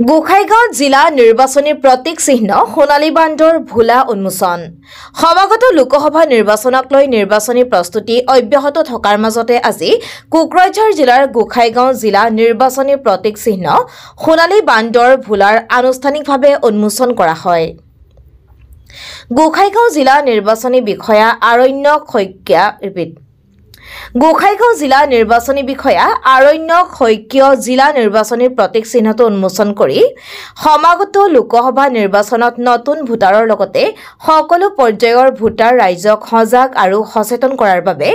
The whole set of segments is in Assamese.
গোসাইগাঁও জিলা নিৰ্বাচনী প্ৰতীক চিহ্ন সোণালী বান্দৰ ভোলা উন্মোচন সমাগত লোকসভা নিৰ্বাচনক লৈ নিৰ্বাচনী প্ৰস্তুতি অব্যাহত থকাৰ মাজতে আজি কোকৰাঝাৰ জিলাৰ গোসাইগাঁও জিলা নিৰ্বাচনী প্ৰতীক চিহ্ন সোণালী বান্দৰ ভোলাৰ আনুষ্ঠানিকভাৱে উন্মোচন কৰা হয়। গোসাইগাঁও জিলা নিৰ্বাচনী বিষয়া আৰণ্যক শইকীয়া গোসাইগাঁও জিলা নিৰ্বাচনী বিষয়া আৰণ্যক শইকীয় জিলা নিৰ্বাচনী প্ৰতীক চিহ্নটো উন্মোচন কৰি সমাগত লোকসভা নিৰ্বাচনত নতুন ভোটাৰৰ লগতে সকলো পৰ্যায়ৰ ভোটাৰ ৰাইজক সজাগ আৰু সচেতন কৰাৰ বাবে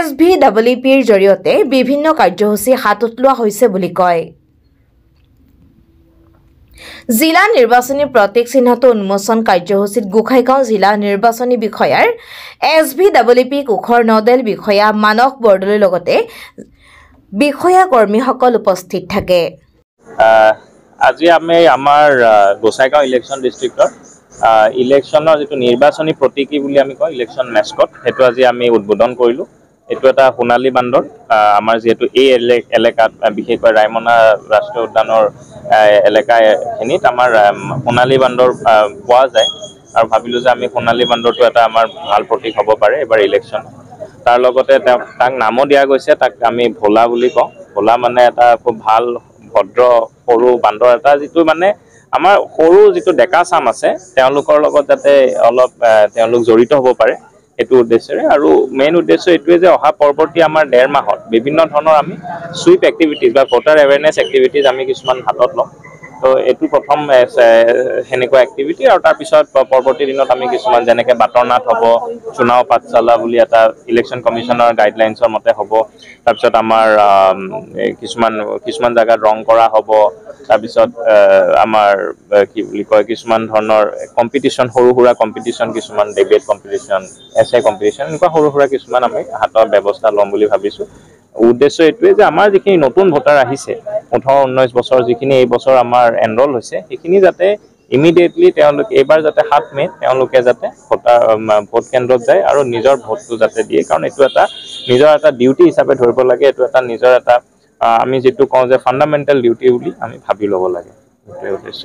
SVWPৰ জৰিয়তে বিভিন্ন কাৰ্যসূচী হাতত লোৱা হৈছে বুলি কয়। জিলা নিৰ্বাচনী প্ৰতীক চিহ্নটো উন্মোচন কাৰ্যসূচীত গোসাইগাঁও জিলা নিৰ্বাচনী বিষয়াৰ SVWP কোখৰ নডেল বিষয়া মানস বৰদলৈৰ লগতে বিষয়া কৰ্মীসকল উপস্থিত থাকে। আজি আমি আমাৰ গোসাইগাঁও ইলেকশ্যন ডিষ্ট্ৰিক্টৰ ইলেকশ্যনৰ যেটো নিৰ্বাচনী প্ৰতীকী বুলি আমি কওঁ ইলেকশ্যন মেস্কট সেইটো আজি আমি উদ্বোধন কৰিলোঁ। এইটো এটা সোণালী বান্দৰ আমাৰ যেহেতু এই এলেকাত বিশেষকৈ ৰায়মনা ৰাষ্ট্ৰীয় উদ্যানৰ এলেকাখিনিত আমাৰ সোণালী বান্দৰ পোৱা যায় আৰু ভাবিলোঁ যে আমি সোণালী বান্দৰটো এটা আমাৰ ভাল প্ৰতীক হ'ব পাৰে এবাৰ ইলেকশ্যন। তাৰ লগতে তাক নামো দিয়া গৈছে, তাক আমি ভোলা বুলি কওঁ। ভোলা মানে এটা খুব ভাল ভদ্ৰ সৰু বান্দৰ এটা যিটো মানে আমাৰ সৰু যিটো ডেকা চাম আছে তেওঁলোকৰ লগত যাতে অলপ তেওঁলোক জড়িত হ'ব পাৰে এইটো উদ্দেশ্যৰে। আৰু মেইন উদ্দেশ্য এইটোৱে যে অহা পৰৱৰ্তী আমাৰ 1.5 মাহত বিভিন্ন ধৰণৰ আমি সুইপ এক্টিভিটিজ বা ভোটাৰ এৱেৰনেছ এক্টিভিটিজ আমি কিছুমান হাতত ল'ম। তো এইটো প্ৰথম সেনেকুৱা এক্টিভিটি আৰু তাৰপিছত পৰৱৰ্তী দিনত আমি কিছুমান যেনেকৈ বাটৰনাট হ'ব, চুনাও পাঠশালা বুলি এটা ইলেকশ্যন কমিশ্যনৰ গাইডলাইনছৰ মতে হ'ব। তাৰপিছত আমাৰ কিছুমান জাগাত ৰং কৰা হ'ব। তাৰপিছত আমাৰ কি বুলি কয় কিছুমান ধৰণৰ কম্পিটিশ্যন সৰু সুৰা কম্পিটিশ্যন কিছুমান ডিবেট কম্পিটিশ্যন এছএ কম্পিটিশ্যন এনেকুৱা সৰু সুৰা কিছুমান আমি হাতৰ ব্যৱস্থা ল'ম বুলি ভাবিছোঁ। উদ্দেশ্য এইটোৱে যে আমাৰ যিখিনি নতুন ভোটাৰ আহিছে 18-19 বছৰ যিখিনি এই বছৰ আমাৰ এনৰোল হৈছে সেইখিনি যাতে ইমিডিয়েটলি তেওঁলোকে এইবাৰ যাতে 7 মে'ত তেওঁলোকে যাতে ভোট কেন্দ্ৰত যায় আৰু নিজৰ ভোটটো যাতে দিয়ে, কাৰণ এইটো এটা নিজৰ এটা ডিউটি হিচাপে ধৰিব লাগে। এইটো এটা নিজৰ এটা আমি যিটো কওঁ যে ফাণ্ডামেণ্টেল ডিউটি বুলি আমি ভাবি ল'ব লাগে। সেইটোৱে উদ্দেশ্য।